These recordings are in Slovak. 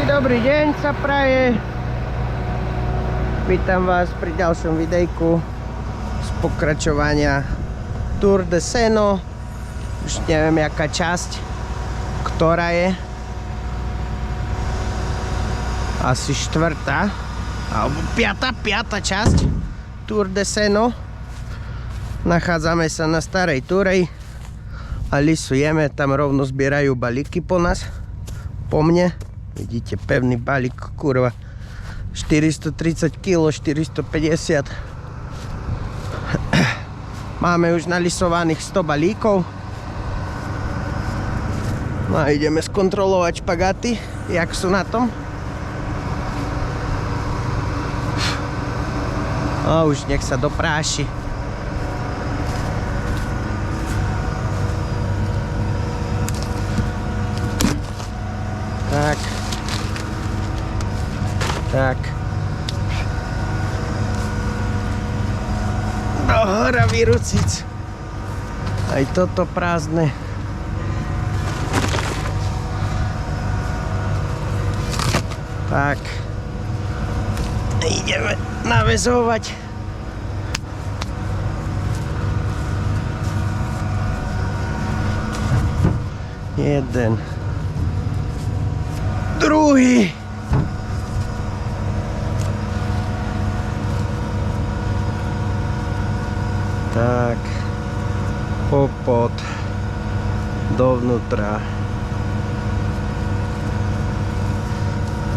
Dobrý deň sa praje. Vítam vás pri ďalšom videjku z pokračovania Tour de Seno. Už neviem jaká časť, ktorá je. Asi štvrtá alebo piata časť Tour de Seno. Nachádzame sa na Starej Turej a lisujeme, tam rovno zbierajú balíky po nás, po mne. Vidíte, pevný balík, kurva, 430 kg, 450. Máme už nalisovaných 100 balíkov. No a ideme skontrolovať špagaty, jak sú na tom. A už nech sa dopráši. Tak. Do hora vyrucic. Aj toto prázdne. Tak. Ideme naväzovať. Jeden. Druhý. Tak, popod, dovnútra,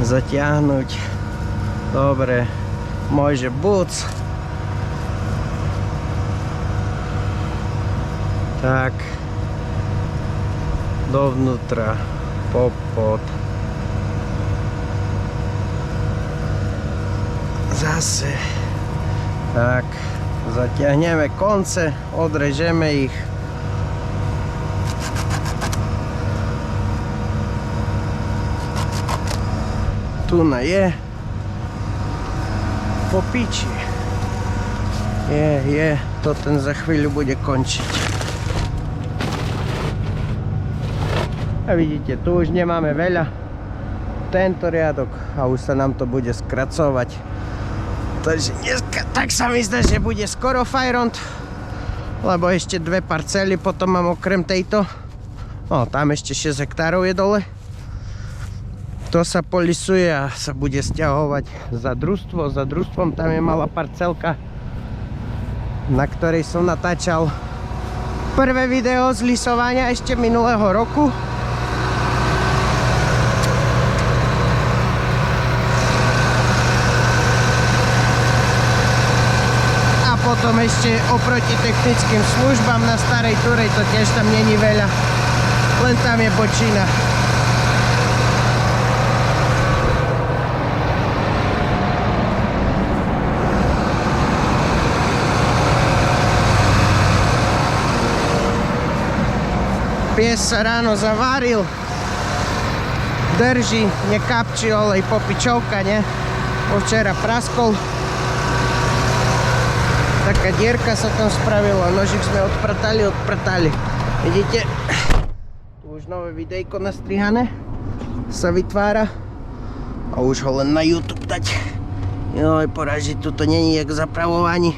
zatiahnuť, dobre, môže buc, tak, dovnútra, popod, zase, tak. Zatiahneme konce, odrežeme ich. Tu je. Po piči. Je. To ten za chvíľu bude končiť. A vidíte, tu už nemáme veľa. Tento riadok a už sa nám to bude skracovať. Takže dneska tak sa mi zdá, že bude skoro fajront, lebo ešte dve parcely potom mám okrem tejto. No, tam ešte 6 hektárov je dole. To sa polisuje a sa bude stiahovať za družstvo. Za družstvom tam je malá parcelka, na ktorej som natáčal prvé video z lisovania ešte minulého roku. Potom ešte oproti technickým službám na Starej Turej to tiež tam není veľa, len tam je bočina. Pies sa ráno zaváril, drží, nekapčí olej, popičovka, ne? Včera praskol. Taká dierka sa tam spravila, nožík sme odpratali. Vidíte, tu už nové videjko nastrihané sa vytvára a už ho len na YouTube dať. Joj, poraží, tu to není jak zapravovaní,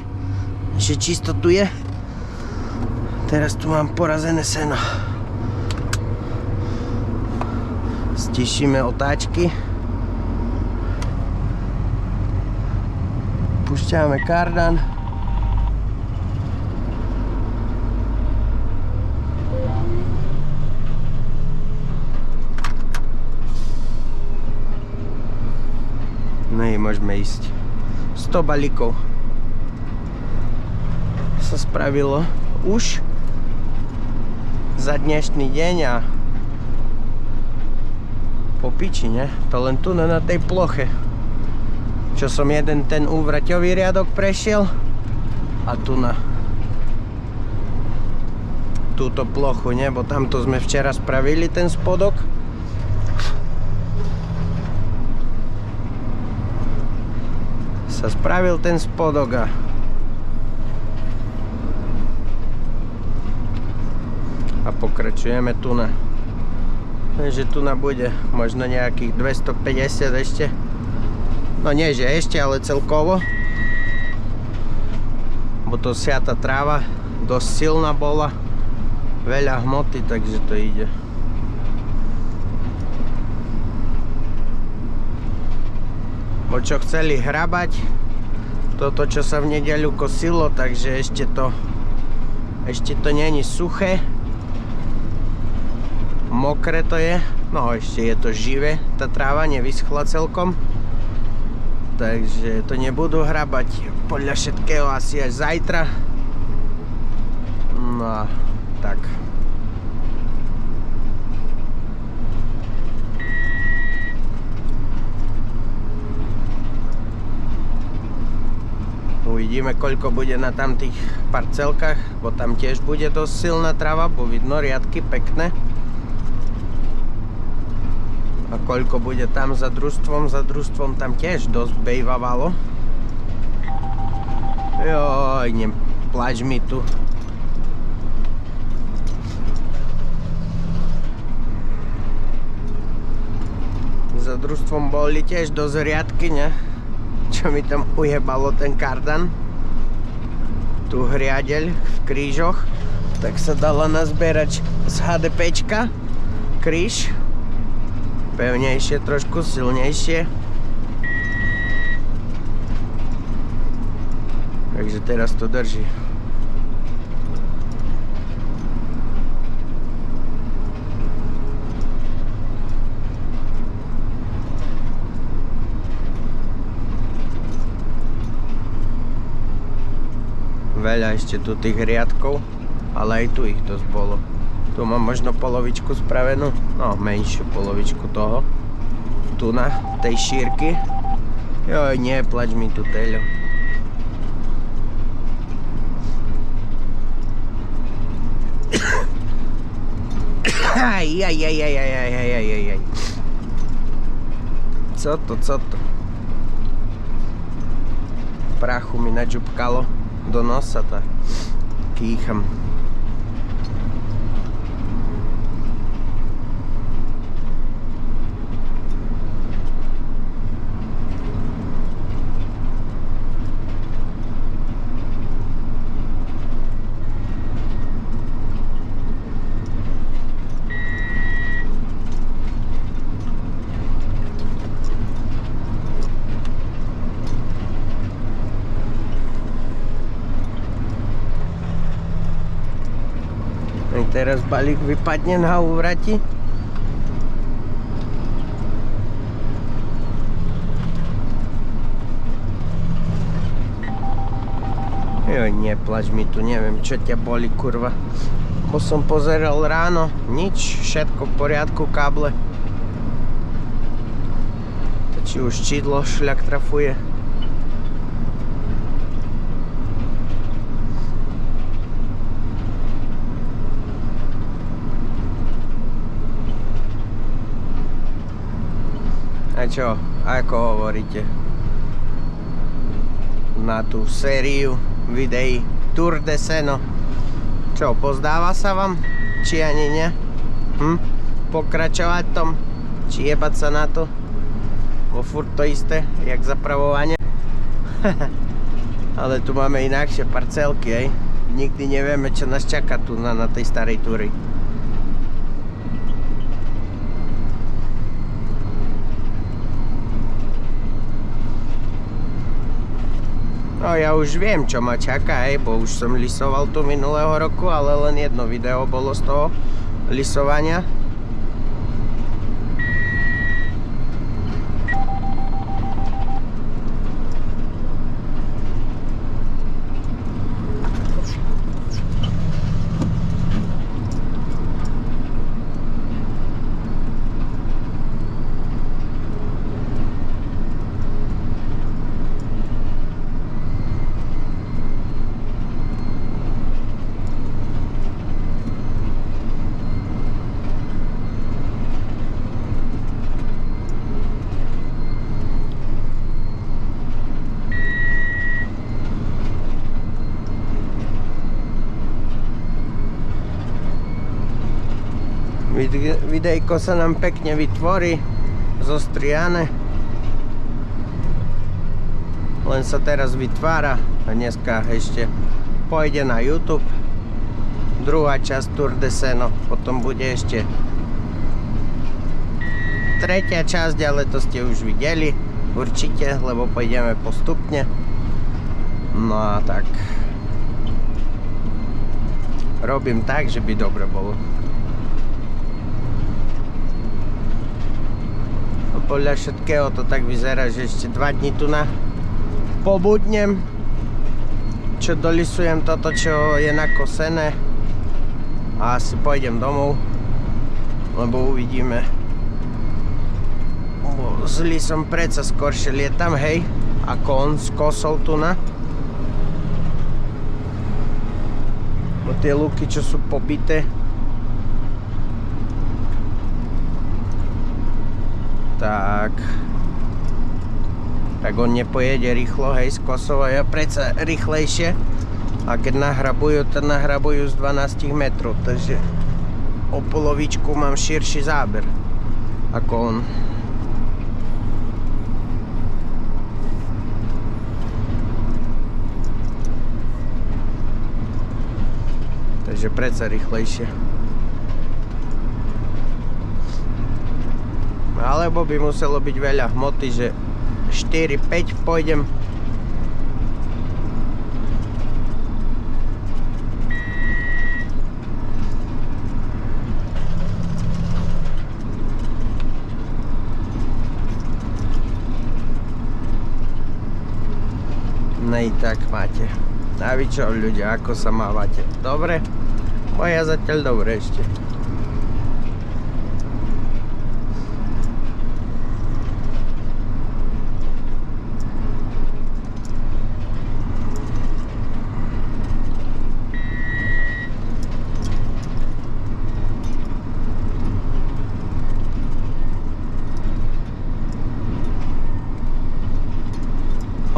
že čisto tu je. Teraz tu mám porazené seno. Stišíme otáčky. Púšťame kardan. Môžeme ísť. 100 balíkov sa spravilo už za dnešný deň a po piči, ne? To len tu na tej ploche, čo som jeden ten úvraťový riadok prešiel a tu na túto plochu, ne? Bo tamto sme včera spravili ten spodok. Sa spravil ten spodok a pokračujeme tu na Takže tu bude možno nejakých 250 ešte. No nie, že ešte, ale celkovo. Bo to siata tráva, dosť silná bola. Veľa hmoty, takže to ide. Bo čo chceli hrabať, toto čo sa v nedeľu kosilo, takže ešte to není suché. Mokré to je, no ešte je to živé, tá tráva nevyschla celkom. Takže to nebudú hrabať podľa všetkého asi až zajtra. No a tak. Uvidíme, koľko bude na tamtých parcelkách, bo tam tiež bude dosť silná tráva, bo vidno riadky pekné. A koľko bude tam za družstvom tam tiež dosť bejvavalo. Joj, neplač mi tu. Za družstvom boli tiež dosť riadky, ne? Čo mi tam ujebalo ten kardan. Tu hriadeľ v krížoch. Tak sa dala nazbierať z HDPčka kríž. Pevnejšie, trošku silnejšie. Takže teraz to drží. Veľa ešte tu tých riadkov, ale aj tu ich dosť bolo. Tu mám možno polovičku spravenú, no menšiu polovičku toho. Tu na tej šírky. Joj, neplač mi tu, Teľo. Aj. Co to? Prachu mi nadžupkalo do nosa, tak kýcham. Teraz balík vypadne na úvrati. Joj, neplač mi tu, neviem čo ťa boli, kurva. Bo som pozeral ráno, nič, všetko v poriadku, káble. Či už čidlo šľak trafuje. A čo, ako hovoríte na tú sériu videí Tour de Seno? Čo, pozdáva sa vám? Či ani nie? Pokračovať tom? Či jebať sa na to? Bo furt to isté, jak zapravovanie? Ale tu máme inakšie parcelky, hej? Nikdy nevieme, čo nás čaká tu na tej starej túry. No ja už viem, čo ma čaká, bo už som lisoval tu minulého roku, ale len jedno video bolo z toho lisovania. Videjko sa nám pekne vytvorí, zostriané. Len sa teraz vytvára a dneska ešte pôjde na YouTube druhá časť Tour de Seno, potom bude ešte tretia časť, ale to ste už videli určite, lebo pôjdeme postupne. No a tak robím tak, že by dobre bolo. A podľa všetkého to tak vyzerá, že ešte 2 dní tu na pobudnem, čo dolisujem toto, čo je nakosené, a asi pôjdem domov, lebo uvidíme. S lisom predsa skoršie lietam, hej, ako on s kosou tu na. No tie luky, čo sú pobité, tak on nepojede rýchlo, hej, s kosou, a ja predsa rýchlejšie, a keď nahrabujú, tak nahrabujú z 12 metrov, takže o polovičku mám širší záber ako on. Takže predsa rýchlejšie. Alebo by muselo byť veľa hmoty, že 4-5 pôjdem. No i tak máte. A vy čo, ľudia, ako sa mávate? Dobre? Ja zatiaľ dobre ešte.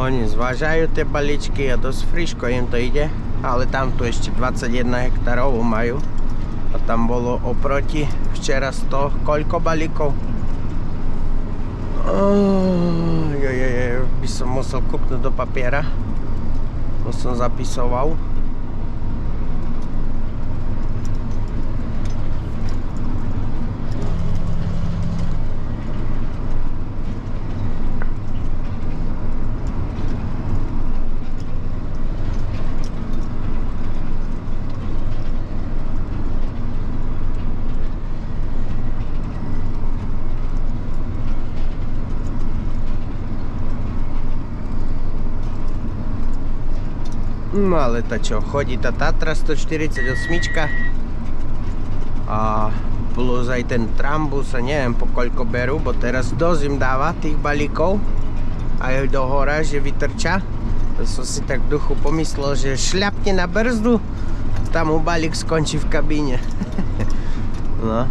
Oni zvážajú tie balíčky a dosť friško im to ide, ale tam tu ešte 21 hektárov majú a tam bolo oproti včera 100 koľko balíkov. By som musel kúknúť do papiera, to som zapisoval. No ale to čo, chodí tá Tatra 148 a plus aj ten Trambus, a neviem po koľko berú, bo teraz dosť im dáva tých balíkov aj do hora, že vytrča. To som si tak v duchu pomyslel, že šľapne na brzdu, tam mu balík skončí v kabíne. No.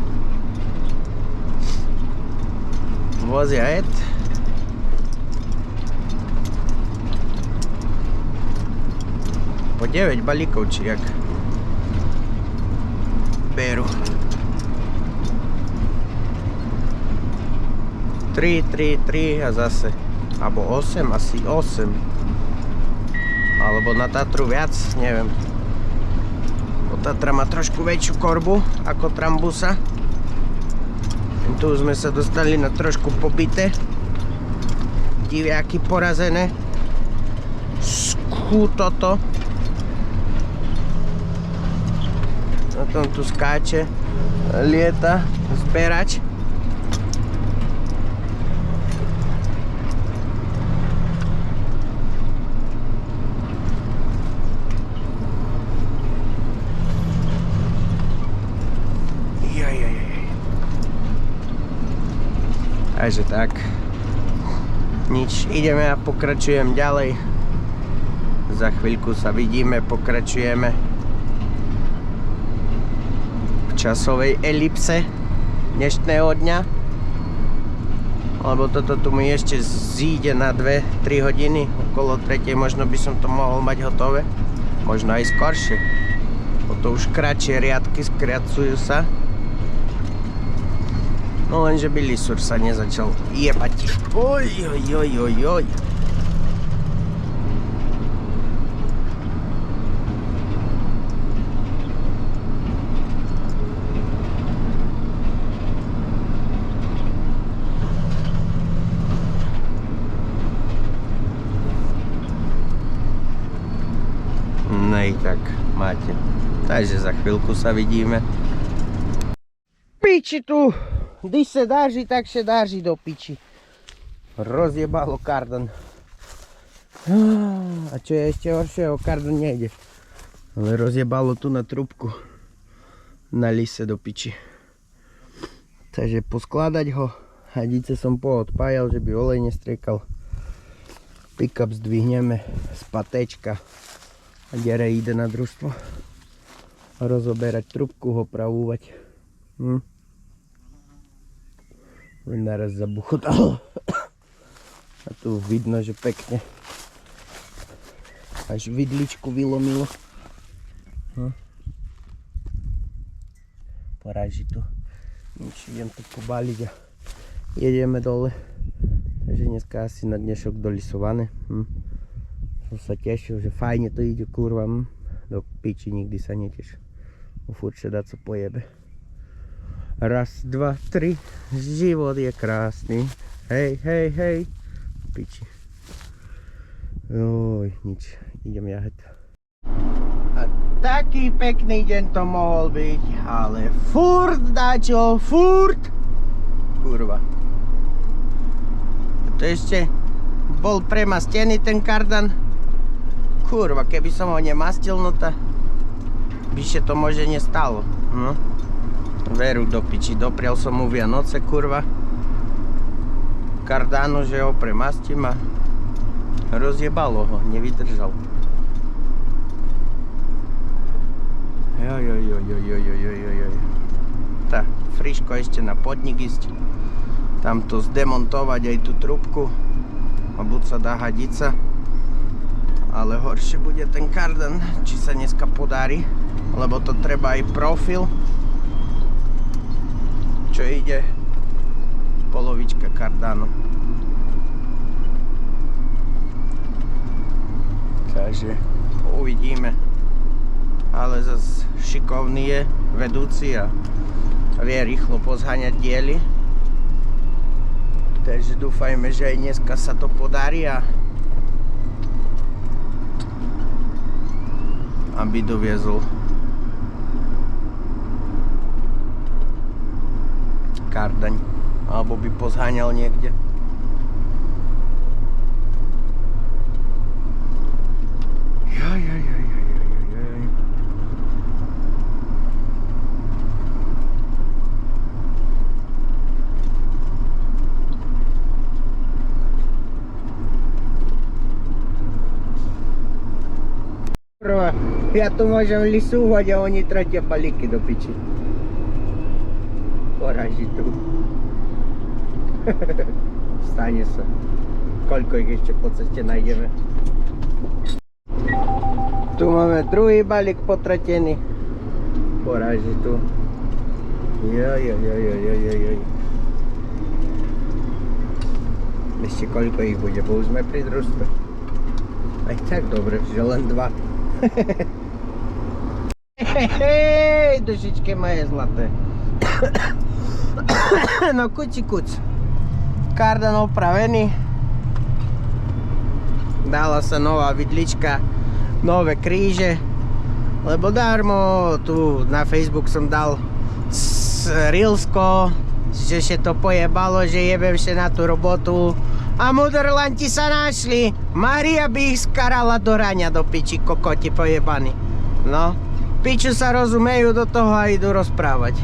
Vozia jet. Po 9 balíkov, či jak berú. 3 a zase, alebo 8, asi 8, alebo na Tatru viac, neviem. Bo Tatra má trošku väčšiu korbu ako Trambusa. Tu sme sa dostali na trošku pobité diviaky porazené. Skú toto. A tam tu skáče, lieta, zberač. Takže tak, nič, ideme a pokračujem ďalej. Za chvíľku sa vidíme, pokračujeme v časovej elipse dnešného dňa. Lebo toto tu mi ešte zíde na 2-3 hodiny, okolo 3. možno by som to mohol mať hotové, možno aj skoršie. To už kratšie riadky skracujú sa. No lenže by lisur sa nezačal jebať. Oj, oj, oj, oj, oj. No i tak máte. Takže za chvíľku sa vidíme. Piči tu! Když se dáří, tak se dáří do piči. Rozjebalo kardan. A čo je ešte horšieho, kardan nejde. Ale rozjebalo tu na trubku. Na lise do piči. Takže poskladať ho. Hadice som poodpájal, že by olej nestriekal. Pick-up zdvihneme z patečka. A Gere ide na družstvo. Rozoberať trubku, ho pravúvať. Naraz zabuchotalo. A tu vidno, že pekne. Až vidličku vylomilo. Poráži tu. Idem to pobaliť a jedeme dole. Takže dneska asi na dnešok dolisované. Som sa tešil, že fajne to ide, kurva. Do piči nikdy sa neteš. Furt sa dá co pojebe. Raz, dva, tri, život je krásny. Hej, hej, hej. Piči. Oj, nič. Idem jahať. A taký pekný deň to mohol byť, ale furt dačo, furt. Kurva. To ešte bol premastený ten kardan. Kurva, keby som ho nemastil, no to by sa to možno nestalo. No. Veru do piči, doprial som mu Vianoce, kurva. Kardánu, že ho premastím a rozjebalo ho, nevydržal. Joj. Tá, friško ešte na podnik ísť. Tam to zdemontovať aj tú trubku. A buď sa dá hadica. Ale horšie bude ten kardan, či sa dneska podarí. Lebo to treba aj profil. Čo ide polovička kardánu. Takže uvidíme. Ale zase šikovný je vedúci a vie rýchlo pozháňať diely. Takže dúfajme, že aj dneska sa to podarí a aby doviezol kardaň, alebo by pozháňal niekde. Jaj. Ja tu môžem lisúvať a oni tratia balíky do piči. Poraží tu. Stane sa. Koľko ich ešte po ceste nájdeme. Tu máme druhý balík potratený. Poraží tu. Joj. Ešte koľko ich bude, bo už sme pri družstve. Aj tak dobre, že len dva. Hej, dušičke moje zlaté. No kuci. Kardan opravený. Dala sa nová vidlička, nové kríže. Lebo darmo, tu na Facebook som dal Rilsko, že sa to pojebalo, že jebem sa na tú robotu. A mudrlanti sa našli. Maria by ich skarala do raňa do piči, kokoti pojebaní. No, piču sa rozumejú do toho a idú rozprávať.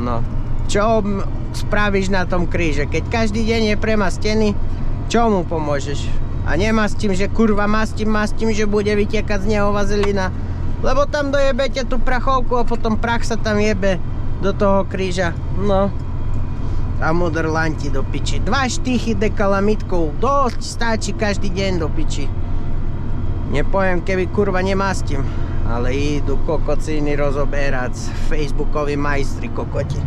No, čo spravíš na tom kríže? Keď každý deň je premastený, čo mu pomôžeš? A nemastím, že kurva mastím, že bude vytekať z neho vazelina. Lebo tam dojebete tú prachovku a potom prach sa tam jebe do toho kríža. No. A mudrlanti do piči. 2 štychy dekalamitkou. Dosť stačí každý deň do piči. Nepoviem, keby kurva nemastím. Ale idú kokocíny rozoberať. Facebookoví majstri kokoti.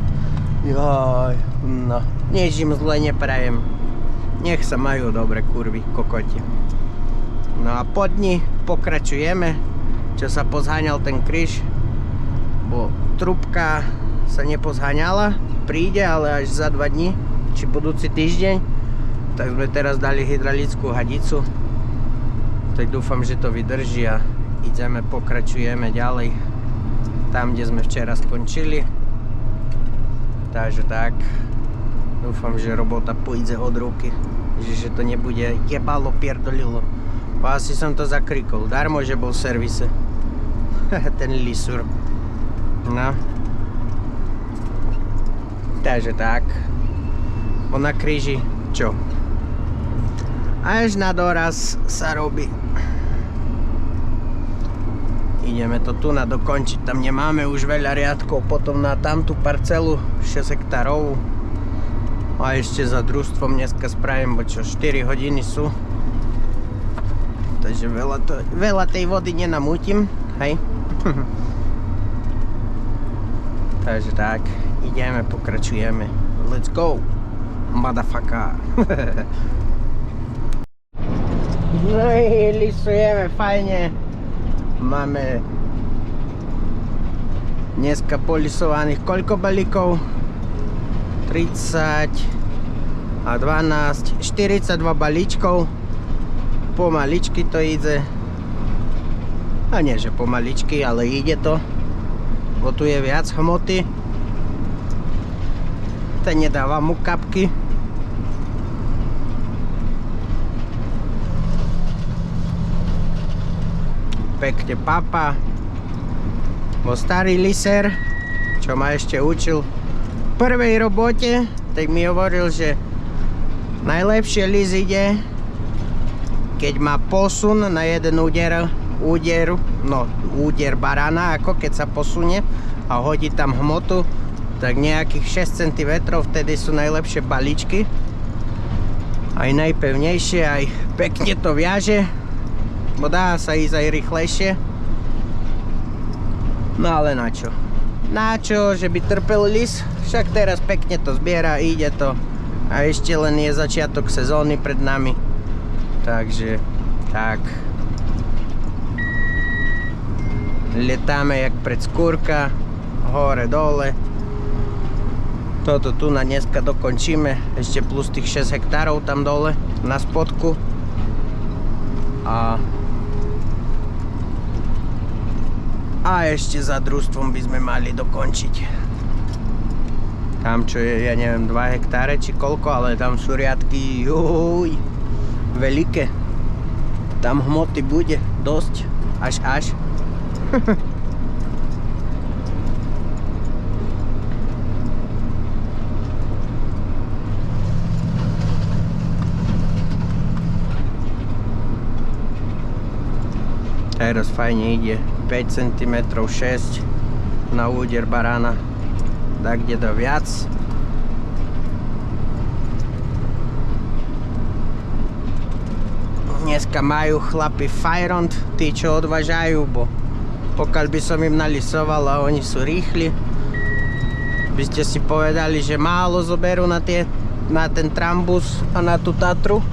Jaj, no, nič im zle neprajem. Nech sa majú dobre kurvy, kokoti. No a po dni pokračujeme, čo sa pozháňal ten kríž, bo trubka sa nepozháňala, príde, ale až za 2 dní, či budúci týždeň. Tak sme teraz dali hydraulickú hadicu. Tak dúfam, že to vydrží a pokračujeme ďalej tam, kde sme včera skončili. Takže tak, dúfam, že robota pôjde od ruky, že to nebude jebalo, pierdolilo. Asi som to zakrikol, darmo, že bol v servise. Ten lisur. No. Takže tak. Po na kríži, čo? Až na doraz sa robí. Ideme to tu na dokončiť, tam nemáme už veľa riadkov, potom na tamtú parcelu 6 hektárov. A ešte za družstvom dneska spravím, bo čo 4 hodiny sú. Takže veľa tej vody nenamútim, hej. Takže tak, ideme, pokračujeme. Let's go, motherfucker. No i lisujeme fajne. Máme dneska polisovaných koľko balíkov? 30 a 12, 42 balíčkov. Pomaličky to ide. A nie, že pomaličky, ale ide to. Bo tu je viac hmoty. Ten nedáva mu kapky. Pekne papa. Bo starý liser, čo ma ešte učil v prvej robote, tak mi hovoril, že najlepšie lis ide, keď má posun na jeden úder barana, ako keď sa posunie a hodí tam hmotu, tak nejakých 6 cm, vtedy sú najlepšie balíčky. Aj najpevnejšie, aj pekne to viaže, bo dá sa ísť aj rýchlejšie. No ale na čo? Na čo, že by trpel lis? Však teraz pekne to zbiera, ide to. A ešte len je začiatok sezóny pred nami. Takže, tak. Letáme jak pred skúrka. Hore, dole. Toto tu na dneska dokončíme. Ešte plus tých 6 hektárov tam dole, na spodku. A ešte za družstvom by sme mali dokončiť. Tam čo je, ja neviem, 2 hektáre či koľko, ale tam sú riadky, juj, veľké. Tam hmoty bude dosť, až. Teraz fajne ide 5 cm 6 na úder barána, tak kde do viac. Dneska majú chlapi fajront, tí čo odvážajú, bo pokiaľ by som im nalisoval a oni sú rýchli, by ste si povedali, že málo zoberú na ten trambus a na tú Tatru,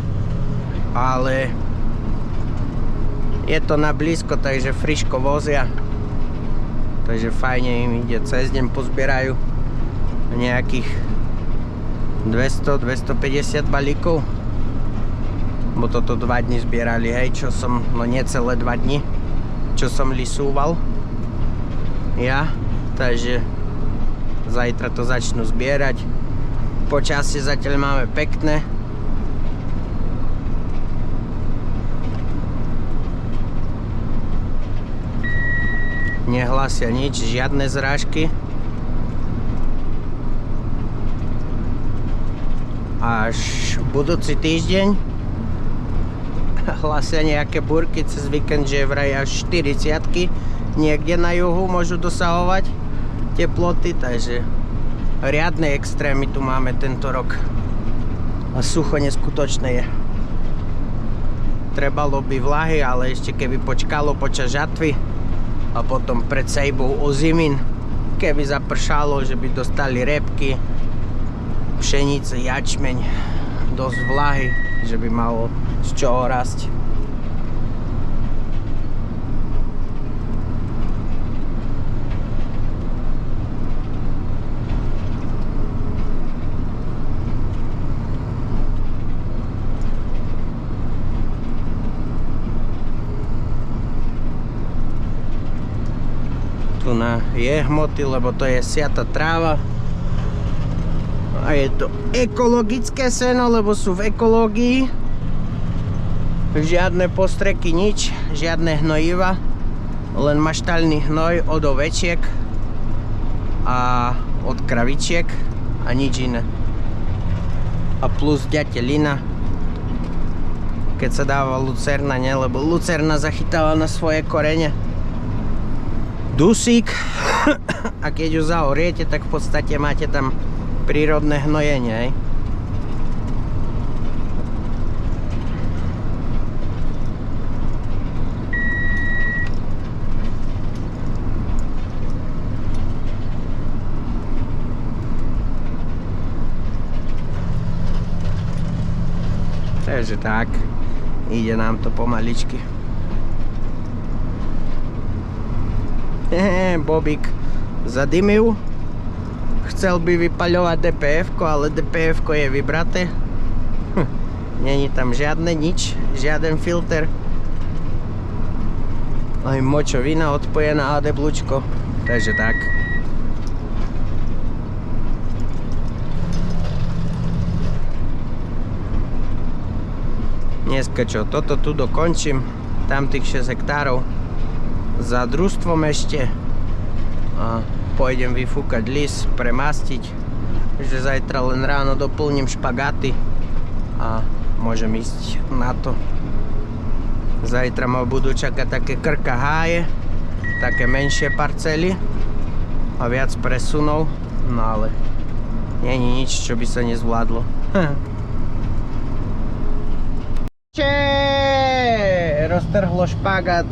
ale je to na blízko, takže friško vozia. Takže fajne im ide, cez deň pozbierajú nejakých 200-250 balíkov. Bo toto 2 dni zbierali, hej, čo som, no necelé 2 dni, čo som lisúval. Ja, takže zajtra to začnú zbierať. Počasie zatiaľ máme pekné. Nehlásia nič, žiadne zrážky. Až budúci týždeň hlásia nejaké búrky cez víkend, že vraj až 40-ky niekde na juhu môžu dosahovať teploty, takže riadne extrémy tu máme tento rok. A sucho neskutočné je. Trebalo by vlahy, ale ešte keby počkalo počas žatvy a potom pred sejbou ozimín, keby zapršalo, že by dostali repky, pšenice, jačmeň, dosť vlahy, že by malo z čoho rásť. Tu je hmoty, lebo to je siata tráva. A je to ekologické seno, lebo sú v ekológii. Žiadne postreky, nič, žiadne hnojiva. Len maštaľný hnoj od ovečiek a od kravičiek a nič iné. A plus ďatelina, keď sa dáva lucerna, ne? Lebo lucerna zachytáva na svoje korene dusík a keď ju zahoriete, tak v podstate máte tam prírodné hnojenie. Takže tak, ide nám to pomaličky. Bobík zadymil. Chcel by vypaľovať DPF-ko, ale DPF-ko je vybraté. Není tam žiadne nič, žiaden filter. Aj močovina odpojená AD blúčko. Takže tak. Dneska čo, toto tu dokončím. Tam tých 6 hektárov. Za družstvom ešte. A pôjdem vyfúkať lis, premastiť, že zajtra len ráno doplním špagáty a môžem ísť na to. Zajtra ma budú čakať také krka háje, také menšie parcely a viac presunov, no ale není nič, čo by sa nezvládlo. Roztrhlo špagát.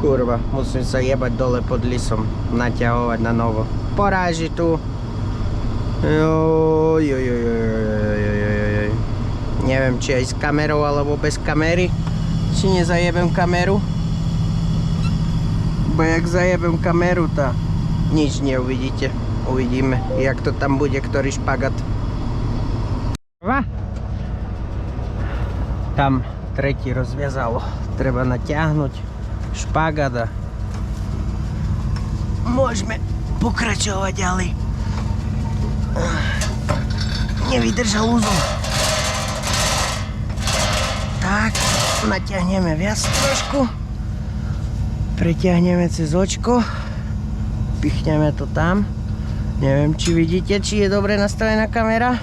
Kurva, musím sa jebať dole pod lisom, naťahovať na novo. Poráži tu. Neviem, či aj s kamerou alebo bez kamery. Či nezajebem kameru. Bo jak zajebem kameru, tá nič neuvidíte. Uvidíme, jak to tam bude, ktorý špagat. Tam tretí rozviazalo. Treba natiahnuť špagát a môžeme pokračovať ďalej. Nevydržal úzol. Tak, natiahneme viac trošku. Pretiahneme cez očko. Pichneme to tam. Neviem, či vidíte, či je dobre nastavená kamera.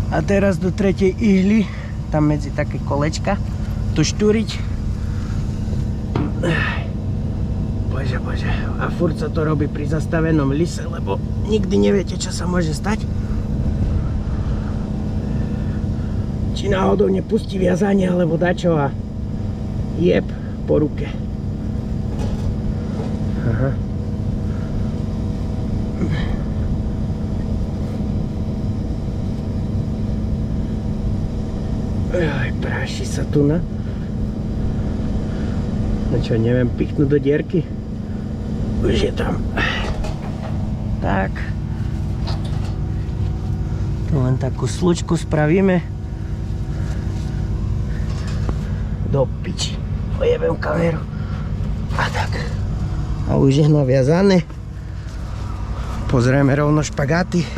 A teraz do tretej ihly, tam medzi také kolečka, tu štúriť. Bože, bože. A furt sa to robí pri zastavenom lise, lebo nikdy neviete, čo sa môže stať. Či náhodou nepustí viazanie, alebo dačo a jeb po ruke. Aha. Aj, práši sa tu na. No čo, neviem pichnúť do dierky? Už je tam. Tak. Tu len takú slučku spravíme. Do piči. Ojebem kameru. A tak. A už je naviazané. Pozrieme rovno špagáty.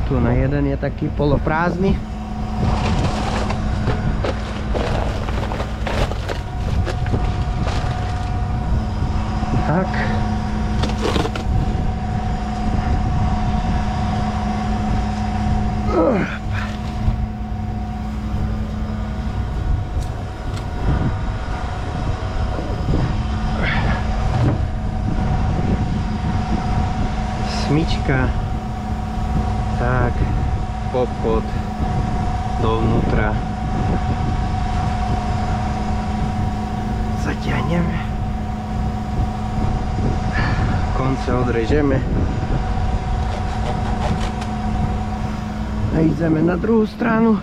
Tu na jeden je taký poloprázdny. Tak. Smyčka. Tak. Popod. Dovnútra. Zatiahneme. Konce odrežeme a ideme na druhú stranu.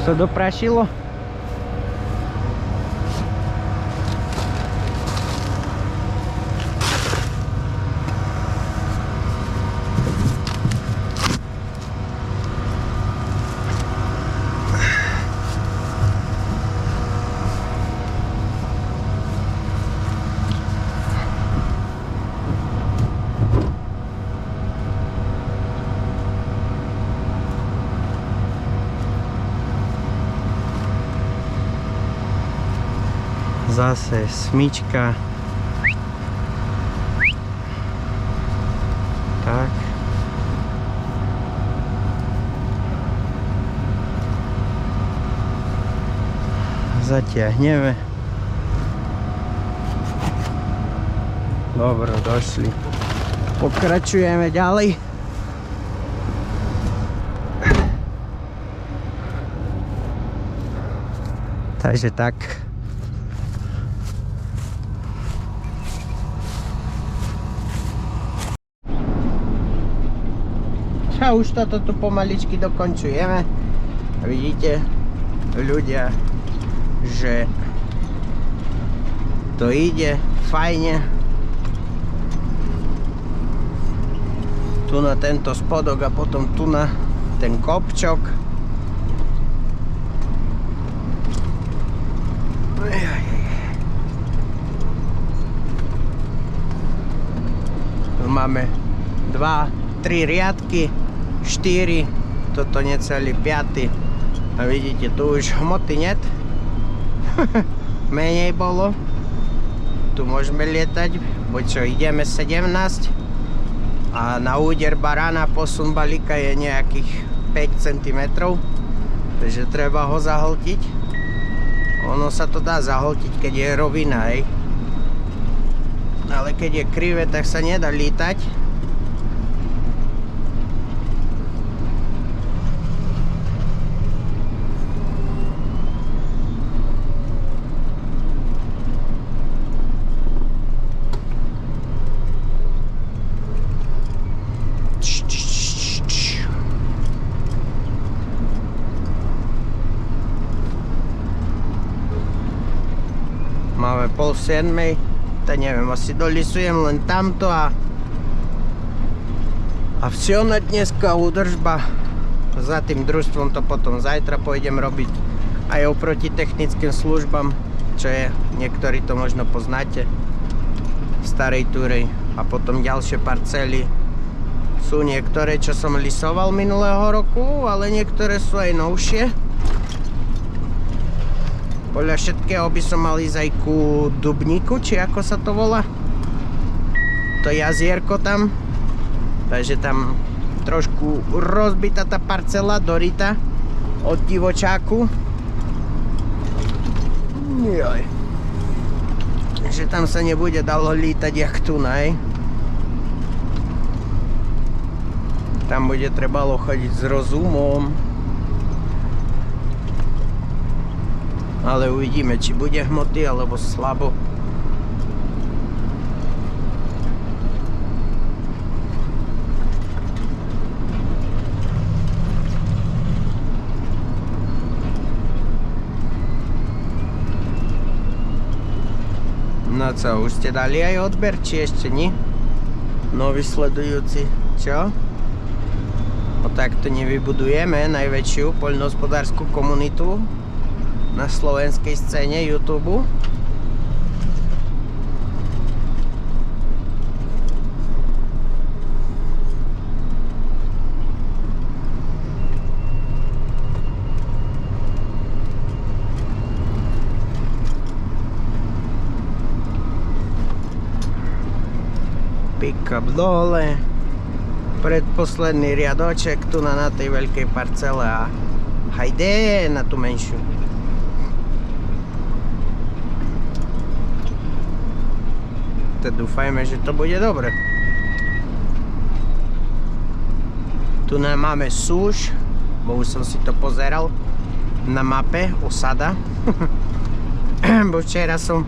Sa doprašilo. Zase smyčka. Tak. Zatiahneme. Dobre, došli. Pokračujeme ďalej. Takže tak. A už toto tu pomaličky dokončujeme. Vidíte, ľudia, že to ide fajne. Tu na tento spodok a potom tu na ten kopčok. Tu máme 2, 3 riadky. 4, toto necelý 5. A vidíte, tu už hmoty net. Menej bolo. Tu môžeme lietať, buď čo ideme 17 a na úder barána posun balíka je nejakých 5 cm. Takže treba ho zahltiť. Ono sa to dá zahltiť, keď je rovina, hej. Ale keď je krivé, tak sa nedá lietať. Máme 6:30, tak neviem, asi dolisujem len tamto a vsio na dneska údržba. Za tým družstvom to potom zajtra pôjdem robiť aj oproti technickým službám, čo je, niektorí to možno poznáte, v Starej Túrej. A potom ďalšie parcely sú niektoré, čo som lisoval minulého roku, ale niektoré sú aj novšie. Podľa všetkého by som mal ísť aj ku Dubníku, či ako sa to volá. To jazierko tam. Takže tam trošku rozbitá tá parcela, dorita od divočáku. Joj. Že tam sa nebude dalo lítať jak tu, nej. Tam bude trebalo chodiť s rozumom. Ale uvidíme, či bude hmoty, alebo slabo. No co, už ste dali aj odber, či ešte nie? Noví sledujúci, čo? No takto nevybudujeme najväčšiu poľnohospodárskú komunitu na slovenskej scéne YouTube. Pick-up dole, predposledný riadoček tu na tej veľkej parcele a hajde na tú menšiu. tak dúfajme, že to bude dobre. Tu máme súš, bo už som si to pozeral na mape, osada. Bo včera som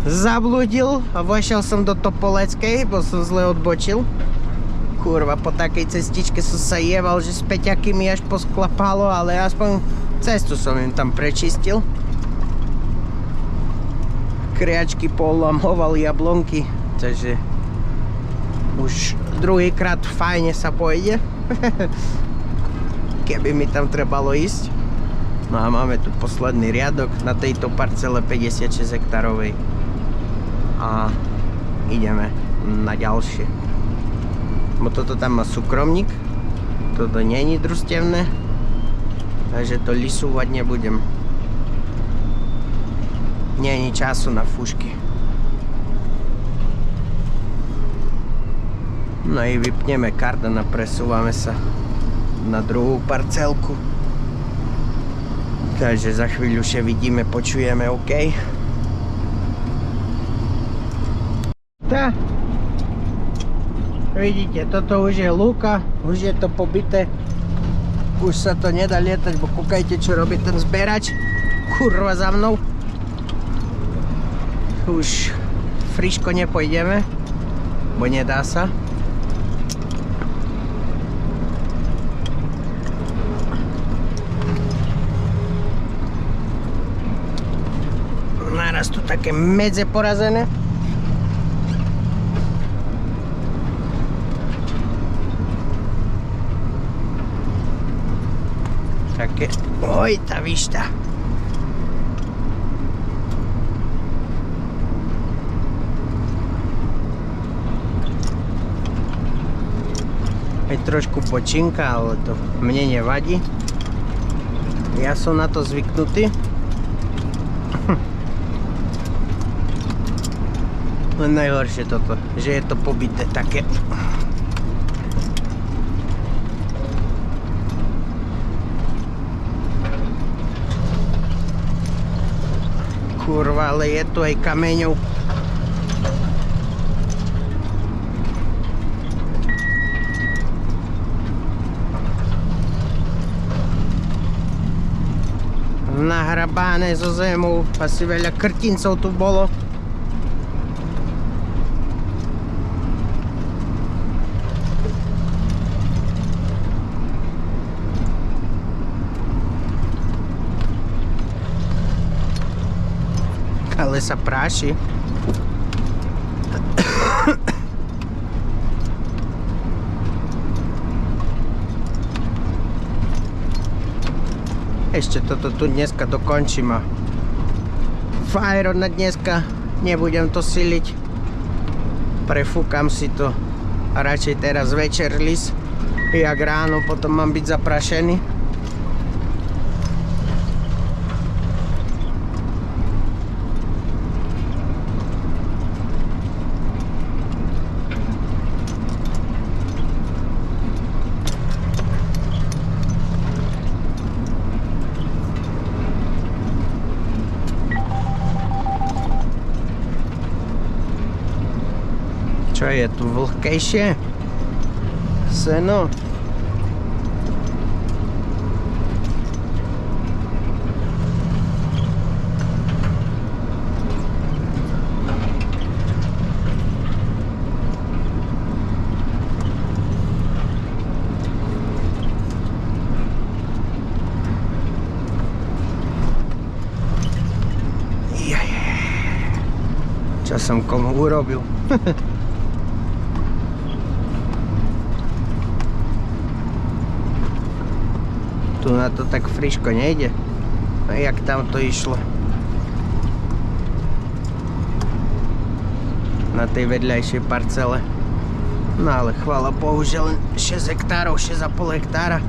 zabludil a vošiel som do Topoleckej, bo som zle odbočil. Kurva, po takej cestičke som sa jeval, že s peťaky mi až posklapalo, ale aspoň cestu som im tam prečistil. Kriačky polamoval jablonky, takže už druhýkrát fajne sa pôjde. Keby mi tam trebalo ísť. No a máme tu posledný riadok na tejto parcele 56 hektárovej. A ideme na ďalšie. Bo toto tam má súkromník, toto nie je družstevné, takže to lisúvať nebudem. Nie je času na fúšky. No i vypneme kardan a presúvame sa na druhú parcelku. Takže za chvíľu še vidíme, počujeme, OK? Tá. Vidíte, toto už je lúka, už je to pobité. Už sa to nedá lietať, bo kúkajte, čo robí ten zberač. Kurva za mnou. Už friško nepojdeme, bo nedá sa. Naraz tu také medze porazené. Také, oj, tá výšta. Je trošku počinka, ale to mne nevadí. Ja som na to zvyknutý. Len najhoršie toto, že je to pobité také. Kurva, ale je tu aj kameňov. Nahrabáne zo zemu, asi veľa krtincov tu bolo. Ale sa práši. Ešte toto tu dneska dokončím a fajro na dneska, nebudem to siliť. Prefúkam si to a radšej teraz večer lis, jak ráno potom mám byť zaprašený. Čo je tu vlhkejšie? Seno. Čo som komu urobil? Tu na to tak friško nejde. A jak tam to išlo? Na tej vedľajšej parcele. No ale chvála Bohu, že len 6 hektárov, 6,5 hektára.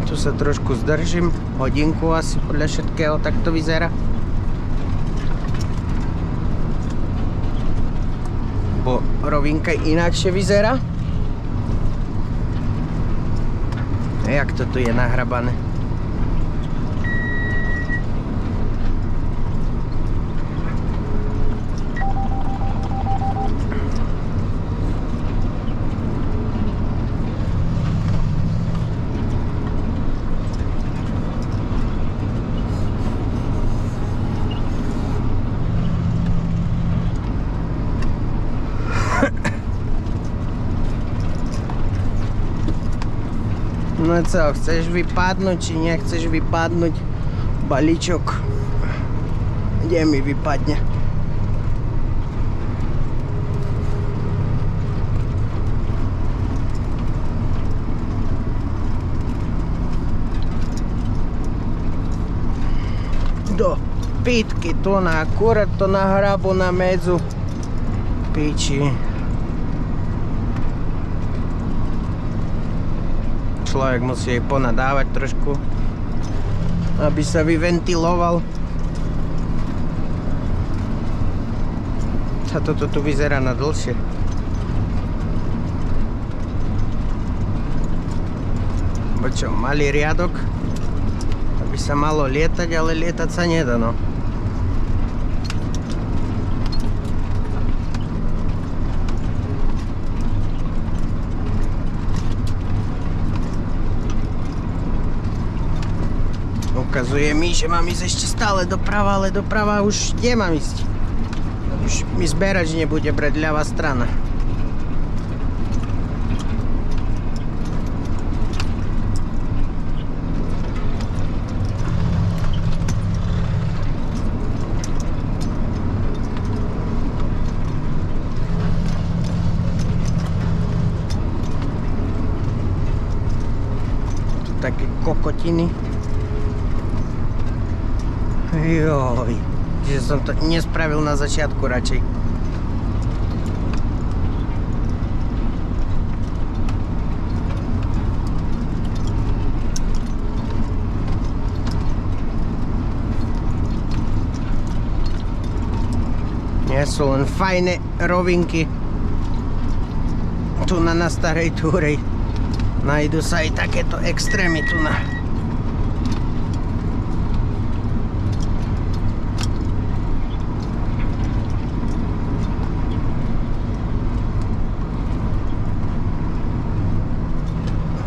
Tu sa trošku zdržím, hodinku asi podľa všetkého, tak to vyzerá. Bo rovinka inakšie vyzerá. Jak to tu je nahrabané. No co, chceš vypadnúť, či nechceš vypadnúť? Balíčok. Kde mi vypadne? Do pitky, tu na akurát to na hrabu na medzu. Piči. Človek musí jej ponadávať trošku, aby sa vyventiloval. A toto tu vyzerá na dlhšie. Bo čo, malý riadok, aby sa malo lietať, ale lietať sa nedá, no. Ukazuje mi, že mám ísť ešte stále doprava, ale doprava už kde mám ísť? Už mi zberač nebude brať ľavá strana. Tu také kokotiny. Joj, že som to nespravil na začiatku radšej. Nie sú len fajné rovinky. Tu na starej túrej nájdu sa aj takéto extrémy tu na.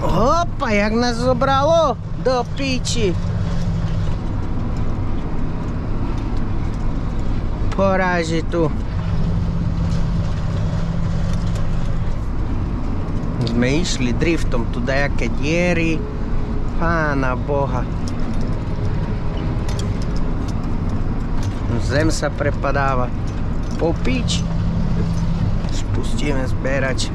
Hopa, jak nás zobralo do piči. Poráži tu. Sme išli driftom, tu dajaké diery. Pána Boha. Zem sa prepadáva. Po piči. Spustíme zberač.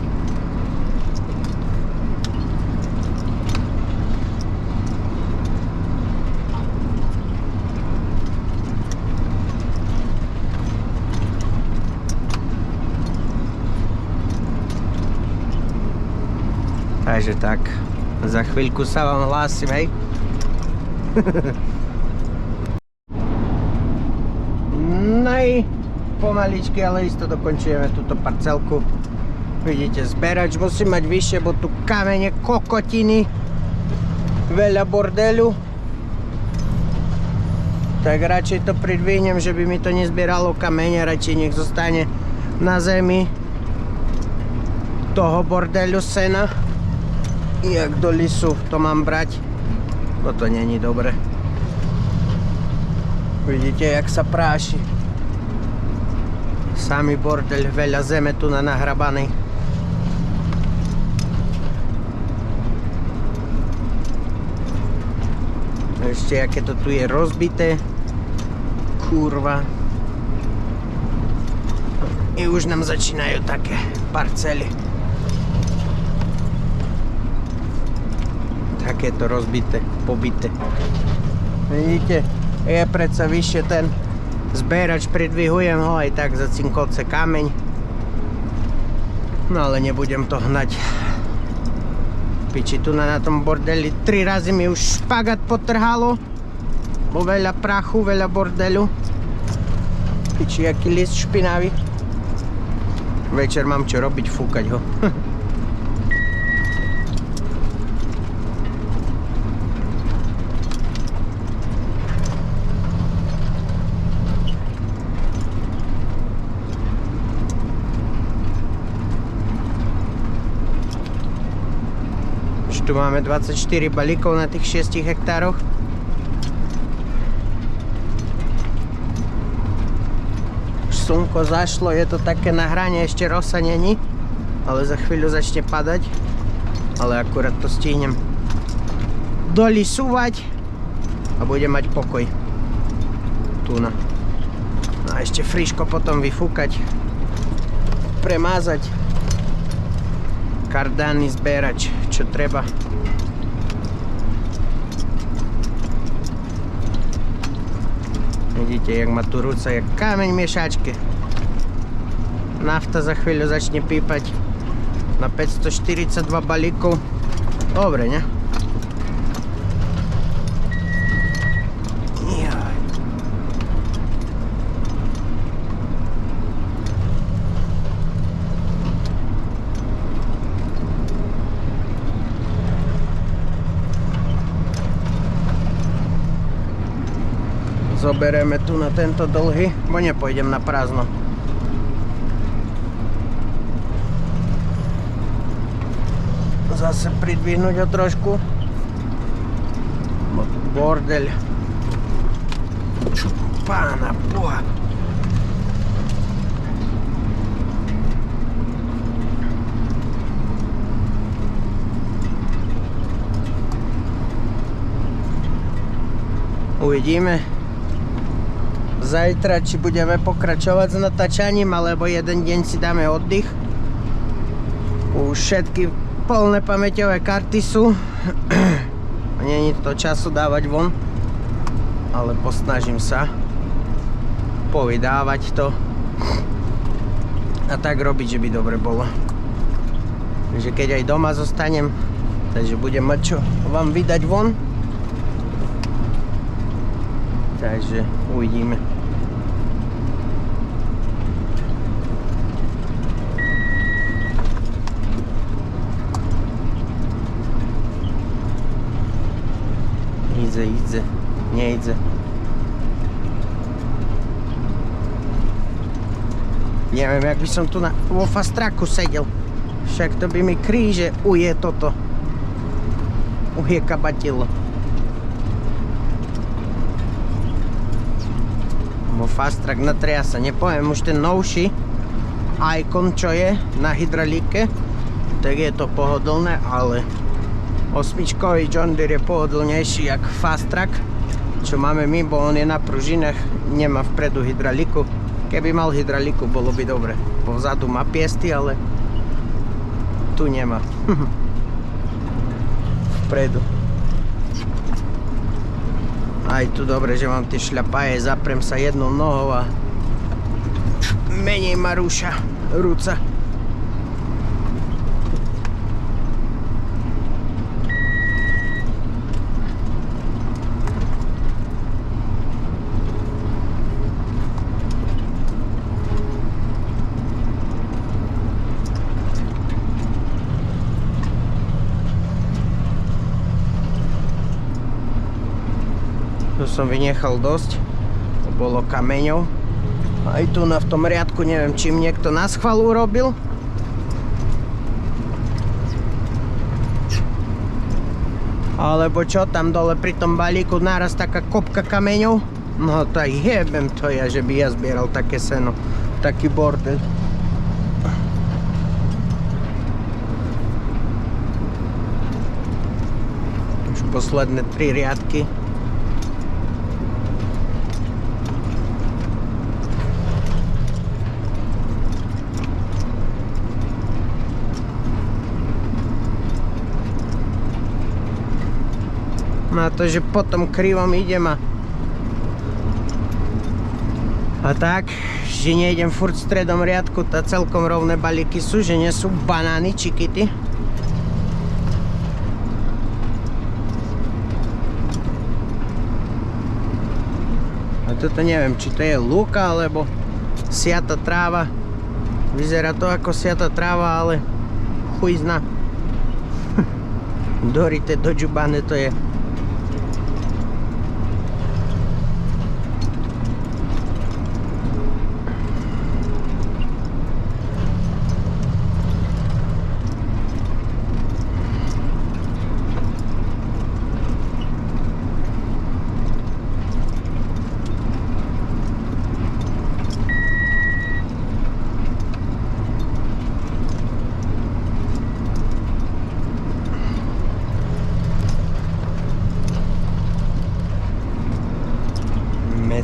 Takže tak, za chvíľku sa vám hlásim, hej? Pomaličky, ale isto dokončujeme túto parcelku. Vidíte, zberač musí mať vyššie, bo tu kamene, kokotiny, veľa bordelu. Tak radšej to pridvihnem, že by mi to nezbieralo kamene, radšej nech zostane na zemi toho bordelu sena. Jak do lisu to mám brať, no to není dobre. Vidíte, jak sa práši. Samý bordel, veľa zeme tu na nahrabanej. Ešte aké to tu je rozbité. Kurva. I už nám začínajú také parcely. Takéto rozbité, pobité. Vidíte, je predsa vyššie ten zberač, pridvihujem ho aj tak za cinkovce kameň. No ale nebudem to hnať. Piči, tu na tom bordeli 3 razy mi už špagat potrhalo. Bo veľa prachu, veľa bordelu. Piči, aký list špinavý. Večer mám čo robiť, fúkať ho. Tu máme 24 balíkov na tých 6 hektároch. Už slnko zašlo, je to také na hrane, ešte rosa není, ale za chvíľu začne padať, ale akurát to stihnem. dolisúvať a bude mať pokoj. Tu na. A ešte friško potom vyfúkať, premázať, kardány zbierať, čo treba. Vidíte, jak má tu ruca, jak kameň v miešačke. Nafta za chvíľu začne pípať na 542 balíkov. Dobre, ne? Zoberieme tu na tento dlhý, bo nepôjdem na prázdno. Zase pridvihnúť ho trošku. Bordeľ. Pána Boha. Uvidíme zajtra, či budeme pokračovať s natáčaním, alebo jeden deň si dáme oddych. Už všetky plné pamäťové karty sú. Není to času dávať von, ale posnažím sa povydávať to a tak robiť, že by dobre bolo. Takže keď aj doma zostanem, takže budem mať čo vám vydať von. Takže uvidíme. Idze, nejde. Neviem, jak by som tu vo fast tracku sedel. Však to by mi kríže uje toto. Uje kabatilo. Vo fast track natriasa. Nepoviem už ten novší Icon, čo je na hydralíke, tak je to pohodlné, ale osmičkový John Deere je pohodlnejší jak fast track, čo máme my, bo on je na pružinách, nemá vpredu hydrauliku. Keby mal hydrauliku, bolo by dobre. Vzadu má piesty, ale tu nemá. Vpredu. Aj tu dobre, že mám tie šľapaje, zaprem sa jednou nohou a menej ma rúša ruca. Tu som vynechal dosť, to bolo kameňov. Aj tu v tom riadku neviem, čím niekto na schvál urobil. Alebo čo, tam dole pri tom balíku naraz taká kopka kameňov. No tak jebem to ja, že by ja zbieral také seno, taký bordel. Už posledné 3 riadky. Na to, že potom krivom idem a tak, že nejdem furt stredom riadku, tá celkom rovné balíky sú, že nie sú banány čikity. A toto neviem, či to je lúka alebo siata tráva. Vyzerá to ako siata tráva, ale chuj zna. Dorite, dodžubané to je.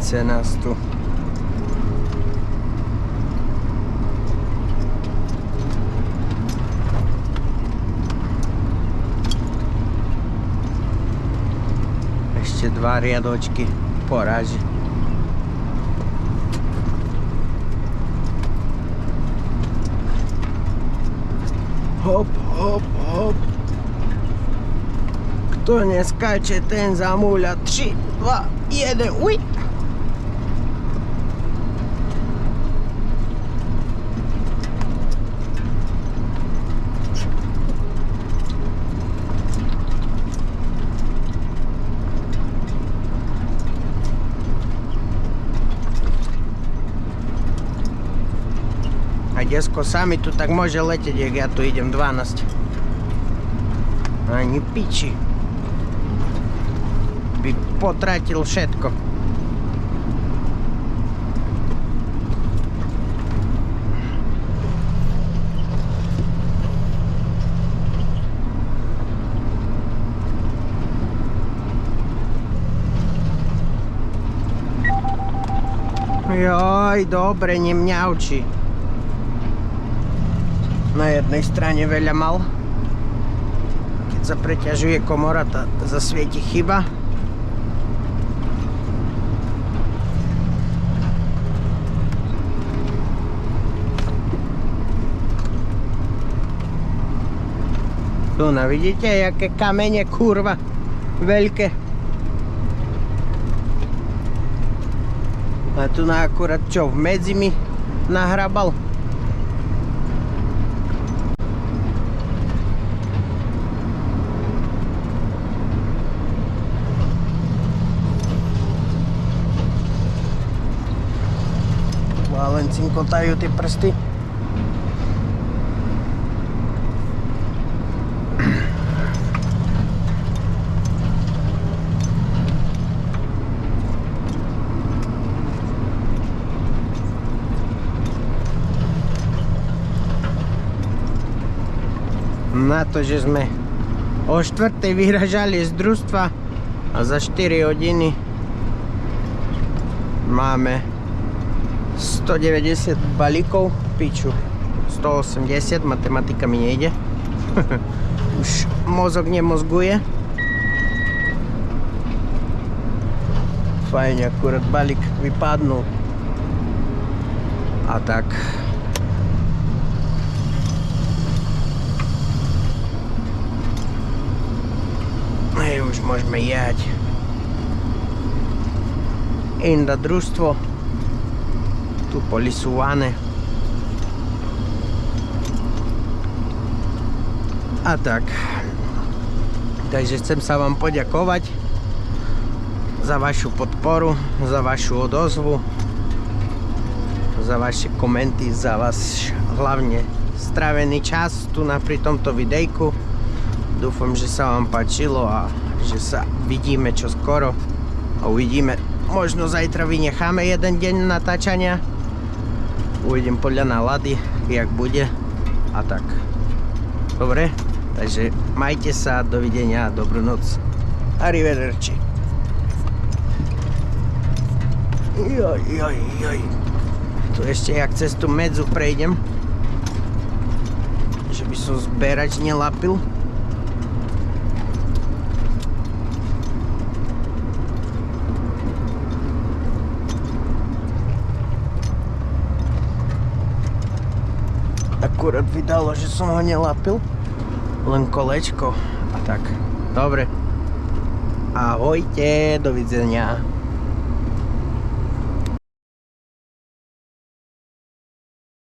Nechce nás tu. Ešte 2 riadočky poráži. Hop, hop, hop. Kto neskáče, ten zamúľa. 3, 2, 1, uj! A desko sami tu tak môže letieť, jak ja tu idem 12. Ani piči. By potratil všetko. Joj, dobre, nemňauči. Na jednej strane veľa mal. Keď sa preťažuje komora, tá zasvieti chyba. Tu vidíte, jaké kamene, kurva, veľké. A tu na akurát čo, v medzi mi nahrabal. Len cinkotajú tie prsty. Na to, že sme o 4:00 vyražali z družstva a za 4 hodiny máme 190 balíkov, piču, 180, matematika mi nejde. Už mozog nemozguje. Fajne, akurát balík vypadnul. A tak. Už môžeme jať. Inda družstvo. Tu polisúvané. A tak. Takže chcem sa vám poďakovať za vašu podporu, za vašu odozvu, za vaše komenty, za váš hlavne strávený čas tu pri tomto videjku. Dúfam, že sa vám páčilo a že sa vidíme čoskoro a uvidíme. Možno zajtra vynecháme jeden deň natáčania. Uvidím podľa nálady, jak bude. A tak. Dobre, takže majte sa, dovidenia, dobrú noc. Arrivederci. Joj. Tu ešte jak cez tú medzu prejdem. Že by som zberač nelapil. Akurát vydalo, že som ho nelapil. Len kolečko. A tak. Dobre. Ahojte, dovidenia.